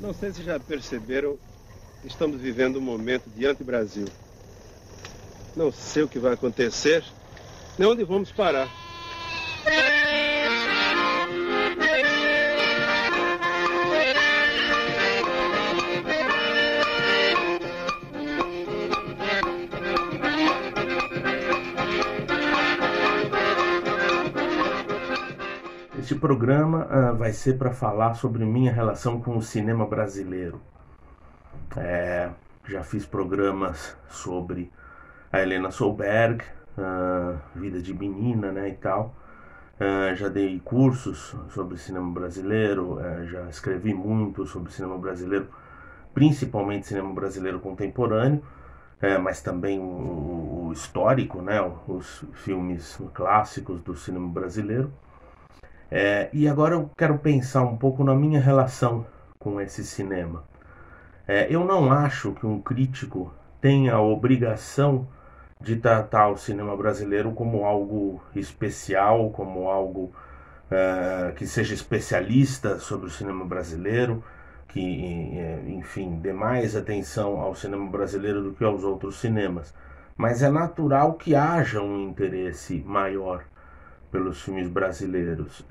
Não sei se já perceberam, estamos vivendo um momento de anti-Brasil. Não sei o que vai acontecer, nem onde vamos parar. Este programa vai ser para falar sobre minha relação com o cinema brasileiro. Já fiz programas sobre a Helena Solberg, Vida de Menina, né, e tal. Já dei cursos sobre cinema brasileiro, já escrevi muito sobre cinema brasileiro, principalmente cinema brasileiro contemporâneo, mas também o histórico, né, os filmes clássicos do cinema brasileiro. E agora eu quero pensar um pouco na minha relação com esse cinema. Eu não acho que um crítico tenha a obrigação de tratar o cinema brasileiro como algo especial, como algo que seja especialista sobre o cinema brasileiro, que, enfim, dê mais atenção ao cinema brasileiro do que aos outros cinemas. Mas é natural que haja um interesse maior pelos filmes brasileiros.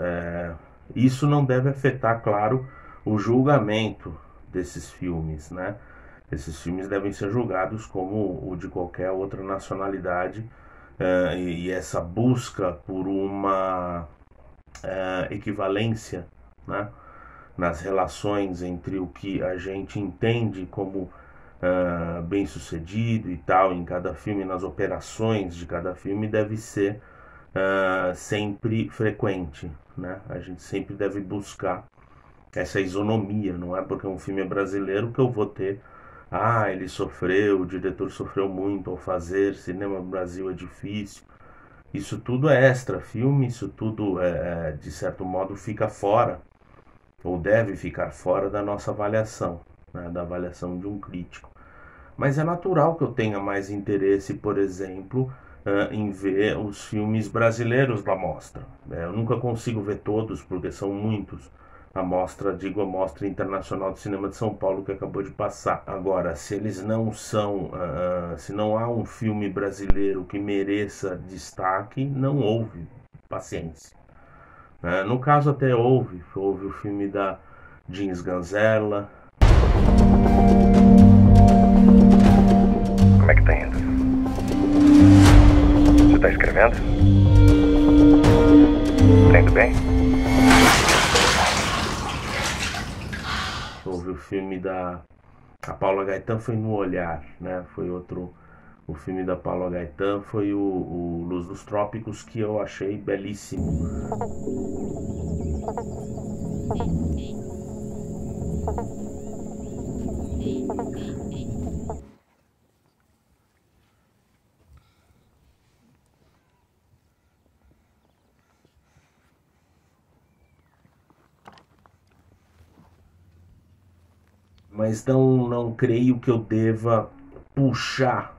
Isso não deve afetar, claro, o julgamento desses filmes, né? Esses filmes devem ser julgados como o de qualquer outra nacionalidade, e essa busca por uma equivalência, né, nas relações entre o que a gente entende como bem-sucedido e tal em cada filme, nas operações de cada filme, deve ser sempre frequente, né? A gente sempre deve buscar essa isonomia, não é porque um filme é brasileiro que eu vou ter ele sofreu, o diretor sofreu muito ao fazer, cinema no Brasil é difícil. Isso tudo é extra filme, isso tudo de certo modo fica fora, ou deve ficar fora da nossa avaliação, né? Da avaliação de um crítico. Mas é natural que eu tenha mais interesse, por exemplo, em ver os filmes brasileiros da mostra. Eu nunca consigo ver todos, porque são muitos. A Mostra Internacional de Cinema de São Paulo que acabou de passar. Agora, se eles não são, se não há um filme brasileiro que mereça destaque, não houve, paciência. No caso até houve o filme da Jeans Ganzella. Como é que tá indo? Você tá escrevendo? Tá indo bem? Houve o filme da Paula Gaetan, foi No Olhar, né? Foi outro. O filme da Paula Gaetan foi o Luz dos Trópicos, que eu achei belíssimo. Mas não creio que eu deva puxar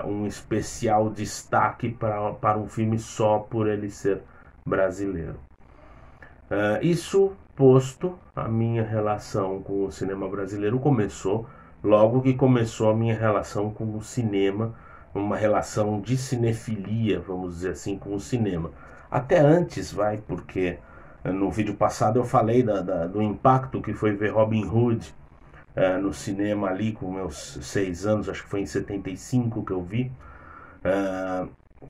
um especial destaque para um filme só por ele ser brasileiro. Isso posto, a minha relação com o cinema brasileiro começou logo que começou a minha relação com o cinema, uma relação de cinefilia, vamos dizer assim, com o cinema. Até antes, porque no vídeo passado eu falei do impacto que foi ver Robin Hood no cinema ali com meus 6 anos, acho que foi em 75 que eu vi,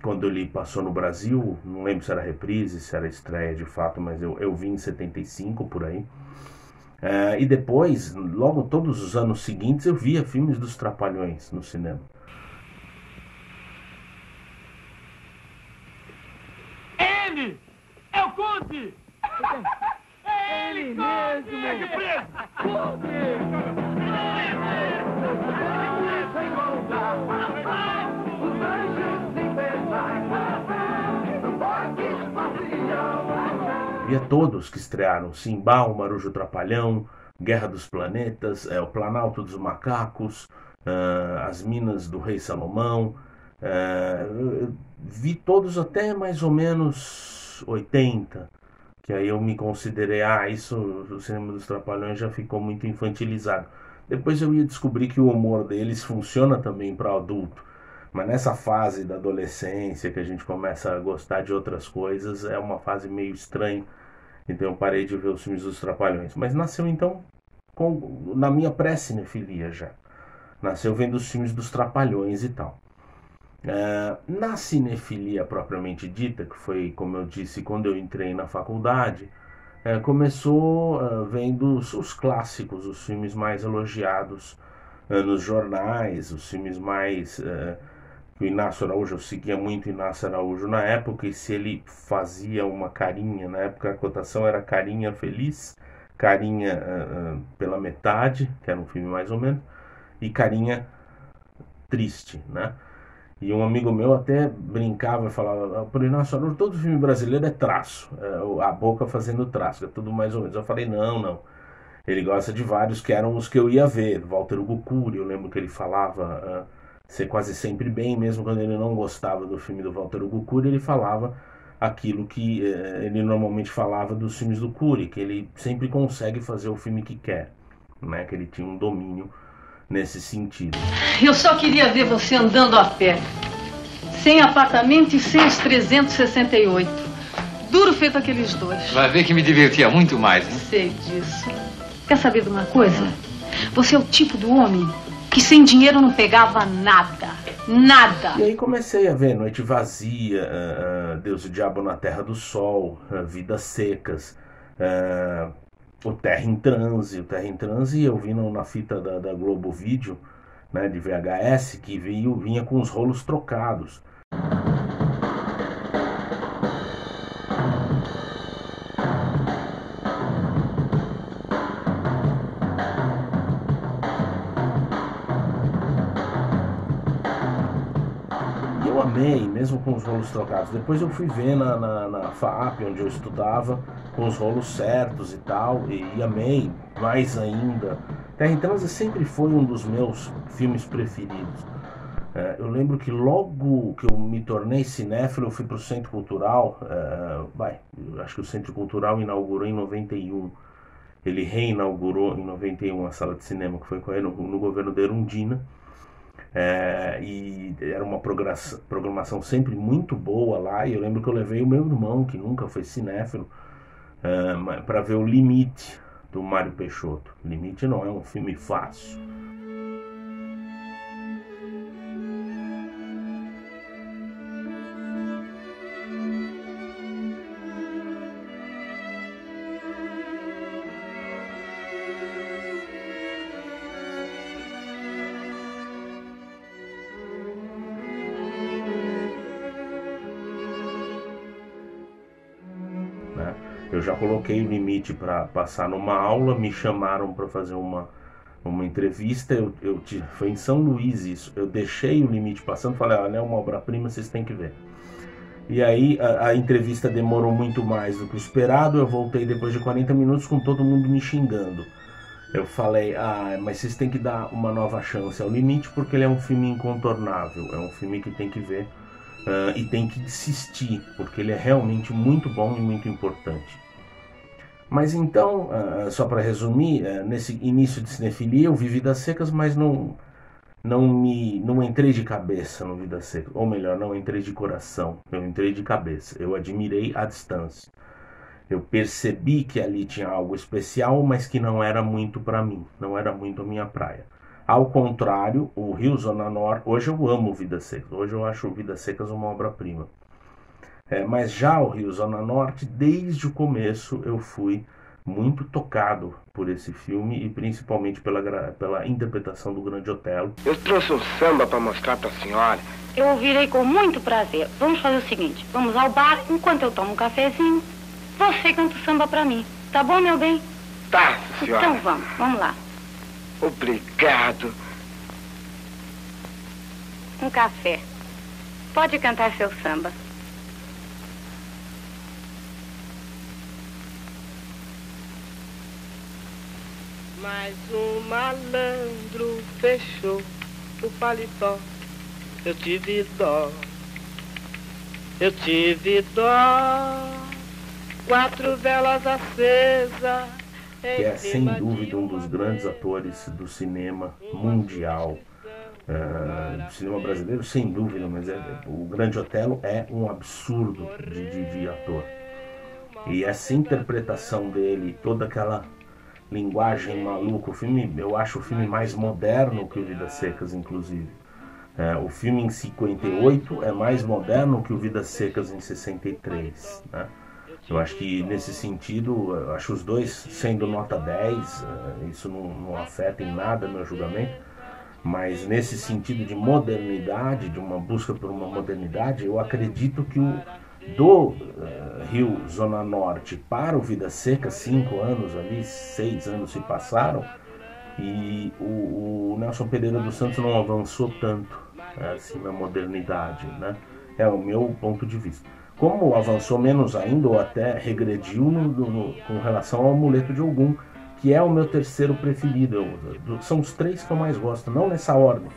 quando ele passou no Brasil, não lembro se era reprise, se era estreia de fato, mas eu vi em 75 por aí. E depois, logo todos os anos seguintes, eu via filmes dos Trapalhões no cinema. Ele! É o Conde! É ele mesmo! É de preso! Via todos que estrearam: Simba, o Marujo Trapalhão, Guerra dos Planetas, o Planalto dos Macacos, As Minas do Rei Salomão. Vi todos até mais ou menos 80, que aí eu me considerei, isso, o cinema dos Trapalhões já ficou muito infantilizado. Depois eu ia descobrir que o humor deles funciona também para adulto, mas nessa fase da adolescência que a gente começa a gostar de outras coisas, é uma fase meio estranha, então eu parei de ver os filmes dos Trapalhões. Mas nasceu então na minha pré-cinefilia já, nasceu vendo os filmes dos Trapalhões e tal. Na cinefilia propriamente dita, que foi, como eu disse, quando eu entrei na faculdade, começou vendo os clássicos, os filmes mais elogiados nos jornais, os filmes mais... o Inácio Araújo, eu seguia muito o Inácio Araújo na época, e se ele fazia uma carinha, na época a cotação era carinha feliz, carinha pela metade, que era um filme mais ou menos, e carinha triste, né? E um amigo meu até brincava e falava, por Inácio Araújo, todo filme brasileiro é traço, a boca fazendo traço, é tudo mais ou menos. Eu falei, não. Ele gosta de vários que eram os que eu ia ver. Walter Hugo Cury, eu lembro que ele falava ser quase sempre bem, mesmo quando ele não gostava do filme do Walter Hugo Cury, ele falava aquilo que ele normalmente falava dos filmes do Cury, que ele sempre consegue fazer o filme que quer, né? Que ele tinha um domínio nesse sentido. Eu só queria ver você andando a pé, sem apartamento e sem os 368. Duro feito aqueles dois. Vai ver que me divertia muito mais, hein? Sei disso. Quer saber de uma coisa? Você é o tipo do homem que sem dinheiro não pegava nada. Nada. E aí comecei a ver Noite Vazia, Deus e o Diabo na Terra do Sol, Vidas Secas, o Terra em Transe eu vi na fita da Globo Vídeo, né, de VHS, que vinha com os rolos trocados. Eu amei, mesmo com os rolos trocados. Depois eu fui ver na FAP, onde eu estudava, com os rolos certos e tal, e amei mais ainda. Terra em Transe sempre foi um dos meus filmes preferidos. Eu lembro que logo que eu me tornei cinéfilo, eu fui para o Centro Cultural, acho que o Centro Cultural inaugurou em 91. Ele reinaugurou em 91 a sala de cinema, que foi com ele no governo da Erundina. E era uma programação sempre muito boa lá, e eu lembro que eu levei o meu irmão, que nunca foi cinéfilo, para ver o Limite, do Mário Peixoto. Limite não é um filme fácil. Eu já coloquei o Limite para passar numa aula, me chamaram para fazer uma entrevista, foi em São Luís isso, eu deixei o Limite passando, falei, olha, é uma obra-prima, vocês têm que ver. E aí a entrevista demorou muito mais do que o esperado, eu voltei depois de 40 minutos com todo mundo me xingando. Eu falei, mas vocês têm que dar uma nova chance ao Limite, porque ele é um filme incontornável, é um filme que tem que ver e tem que insistir, porque ele é realmente muito bom e muito importante. Mas então, só para resumir, nesse início de cinefilia eu vi Vidas Secas, mas não entrei de cabeça no Vidas Secas, ou melhor, não entrei de coração, eu entrei de cabeça, eu admirei à distância. Eu percebi que ali tinha algo especial, mas que não era muito para mim, não era muito a minha praia. Ao contrário, o Rio Zona Norte, hoje eu amo Vidas Secas, hoje eu acho Vidas Secas uma obra-prima. Mas já o Rio Zona Norte, desde o começo eu fui muito tocado por esse filme e principalmente pela interpretação do Grande Otelo. Eu trouxe um samba para mostrar para a senhora. Eu ouvirei com muito prazer. Vamos fazer o seguinte, vamos ao bar, enquanto eu tomo um cafezinho, você canta o samba para mim. Tá bom, meu bem? Tá, senhora. Então vamos lá. Obrigado. Um café. Pode cantar seu samba. Mas um malandro fechou o paletó. Eu tive dó. 4 velas acesas. Que é sem dúvida um dos grandes atores do cinema mundial, do cinema brasileiro, sem dúvida, mas o Grande Otelo é um absurdo de ator. E essa interpretação dele, toda aquela linguagem maluca, eu acho o filme mais moderno que o Vidas Secas, inclusive. O filme em 58 é mais moderno que o Vidas Secas em 63, né? Eu acho que nesse sentido, eu acho os dois sendo nota 10, isso não afeta em nada meu julgamento, mas nesse sentido de modernidade, de uma busca por uma modernidade, eu acredito que do Rio Zona Norte para o Vidas Secas, 5 anos ali, 6 anos se passaram, e o Nelson Pereira dos Santos não avançou tanto assim na modernidade, né? É o meu ponto de vista. Como avançou menos ainda, ou até regrediu com relação ao Amuleto de Ogum, que é o meu terceiro preferido. São os 3 que eu mais gosto, não nessa ordem.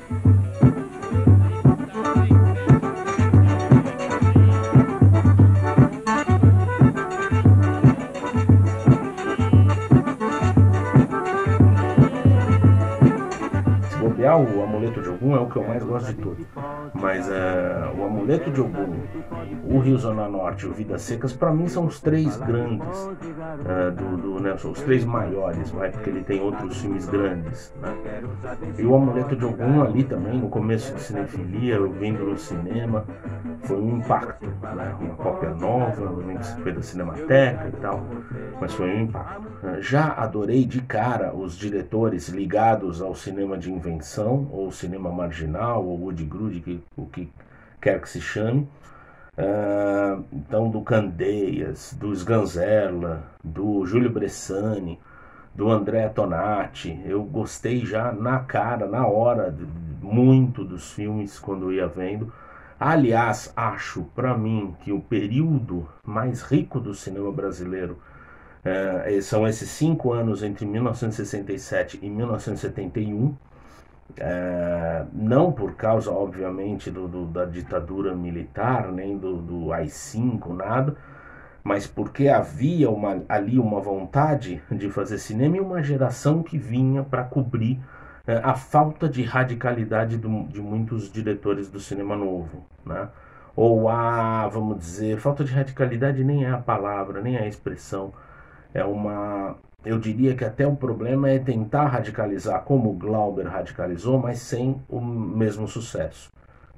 O Amuleto de Ogum é o que eu mais gosto de tudo, mas o Amuleto de Ogum, o Rio Zona Norte e o Vidas Secas, para mim são os 3 grandes do Nelson, os 3 maiores, porque ele tem outros filmes grandes, né? E o Amuleto de Ogum ali também, no começo de cinefilia, eu vendo no cinema, foi um impacto, né? Uma cópia nova, foi da Cinemateca e tal, mas foi um impacto. Já adorei de cara os diretores ligados ao cinema de invenção, ou cinema marginal, ou Woody Grude, o que quer que se chame. Então, do Candeias, do Sganzerla, do Júlio Bressani, do André Tonati. Eu gostei já na hora, muito dos filmes quando eu ia vendo. Aliás, acho para mim que o período mais rico do cinema brasileiro são esses 5 anos entre 1967 e 1971. Não por causa, obviamente, da ditadura militar, nem do AI-5, nada, mas porque havia ali uma vontade de fazer cinema e uma geração que vinha para cobrir a falta de radicalidade de muitos diretores do cinema novo, né? Ou vamos dizer, falta de radicalidade nem é a palavra, nem é a expressão, eu diria que até o problema é tentar radicalizar como o Glauber radicalizou, mas sem o mesmo sucesso,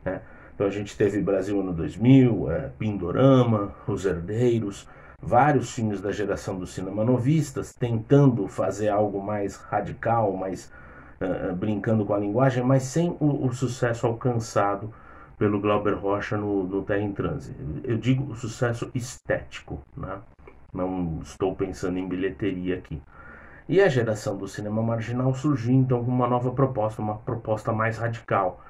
né? Então a gente teve Brasil Ano 2000, Pindorama, Os Herdeiros, vários filmes da geração do cinema novistas, tentando fazer algo mais radical, mais brincando com a linguagem, mas sem o sucesso alcançado pelo Glauber Rocha no Terra em Transe. Eu digo o sucesso estético, né? Não estou pensando em bilheteria aqui. E a geração do cinema marginal surgiu então com uma nova proposta, uma proposta mais radical.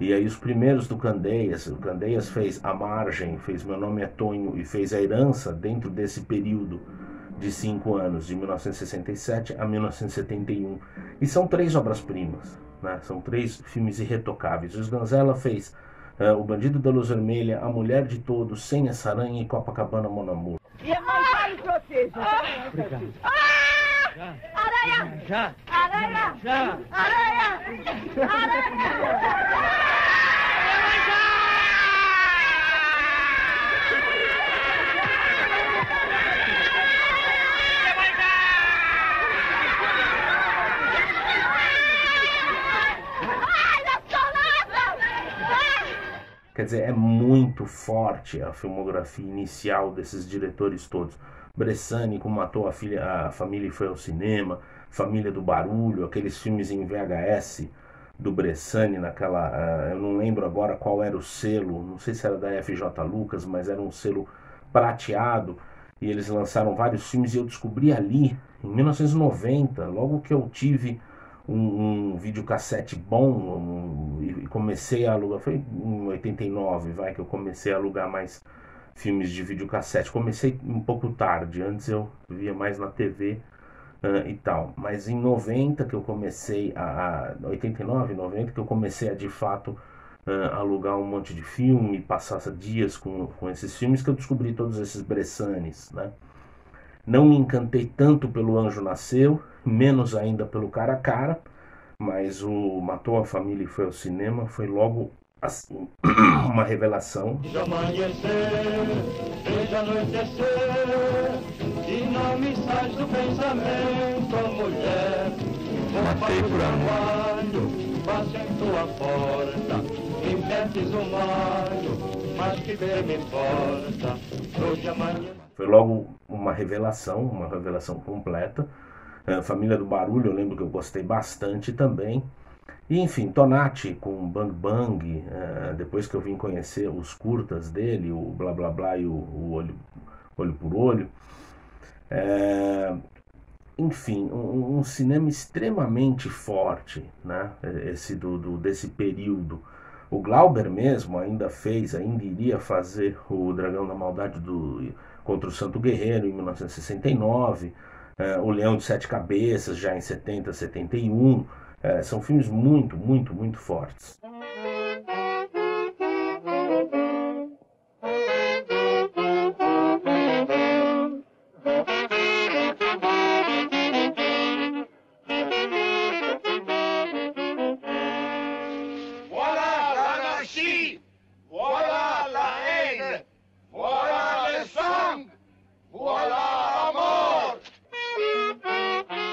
E aí os primeiros do Candeias, o Candeias fez A Margem, fez Meu Nome é Tonho e fez A Herança dentro desse período de 5 anos, de 1967 a 1971. E são 3 obras-primas, né? São 3 filmes irretocáveis. O Sganzerla fez O Bandido da Luz Vermelha, A Mulher de Todos, Sem essa Aranha e Copacabana Mon Amour. E a mãe vai lhe proteger. Obrigado. Aranha! Já! Aranha! Já! Aranha! Aranha! Quer dizer, é muito forte a filmografia inicial desses diretores todos. Bressani, como matou a família e foi ao cinema, Família do Barulho, aqueles filmes em VHS do Bressani, eu não lembro agora qual era o selo, não sei se era da FJ Lucas, mas era um selo prateado, e eles lançaram vários filmes, e eu descobri ali, em 1990, logo que eu tive um videocassete bom e comecei a alugar, foi em 89, que eu comecei a alugar mais filmes de videocassete. Comecei um pouco tarde, antes eu via mais na TV e tal. Mas em 90 que eu comecei, 89, 90 que eu comecei a de fato alugar um monte de filme, passar dias com esses filmes, que eu descobri todos esses Bressanes, né? Não me encantei tanto pelo Anjo Nasceu, menos ainda pelo Cara a Cara, mas o Matou a Família e Foi ao Cinema foi logo assim, uma revelação. Veja amanhecer, veja anoitecer, e não me sai do pensamento, mulher. Matei por amor. Passo em tua porta, me metes um malho, mas que bem me importa, hoje amanhã. Foi logo uma revelação completa. Família do Barulho, eu lembro que eu gostei bastante também. E enfim, Tonati com Bang Bang, depois que eu vim conhecer os curtas dele, o Blá Blá Blá e o Olho por Olho. Enfim, um cinema extremamente forte, né? Esse desse período. O Glauber mesmo ainda iria fazer o Dragão da Maldade contra o Santo Guerreiro em 1969, o Leão de Sete Cabeças já em 70, 71. São filmes muito, muito, muito fortes.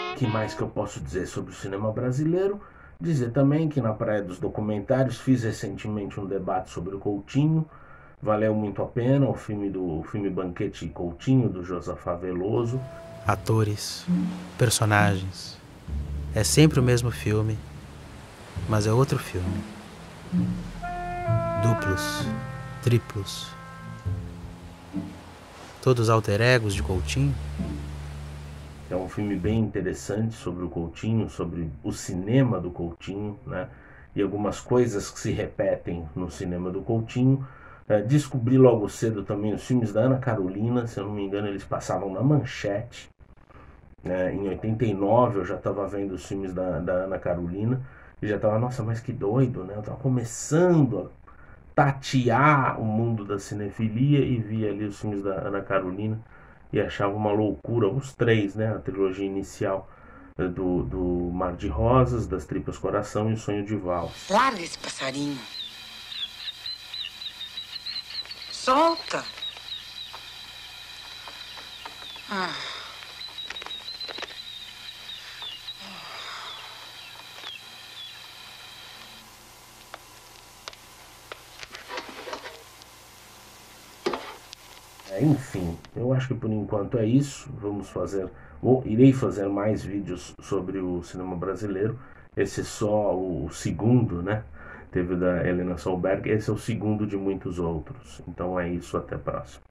O que mais que eu posso dizer sobre o cinema brasileiro? Dizer também que na Praia dos Documentários fiz recentemente um debate sobre o Coutinho. Valeu muito a pena, o filme Banquete Coutinho, do Josafá Veloso. Atores, personagens. É sempre o mesmo filme, mas é outro filme. Duplos, triplos. Todos alter egos de Coutinho. É um filme bem interessante sobre o Coutinho, sobre o cinema do Coutinho, né? E algumas coisas que se repetem no cinema do Coutinho. Descobri logo cedo também os filmes da Ana Carolina, se eu não me engano eles passavam na Manchete. Em 89 eu já estava vendo os filmes da Ana Carolina e já estava, nossa, mas que doido, né? Eu estava começando a tatear o mundo da cinefilia e via ali os filmes da Ana Carolina e achava uma loucura, os três, né? A trilogia inicial do Mar de Rosas, Das Tripas Coração e O Sonho de Valsa. Larga esse passarinho. Solta. Enfim, eu acho que por enquanto é isso. Irei fazer mais vídeos sobre o cinema brasileiro. Esse é só o segundo, né? Teve o da Helena Solberg, esse é o segundo de muitos outros. Então é isso, até a próxima.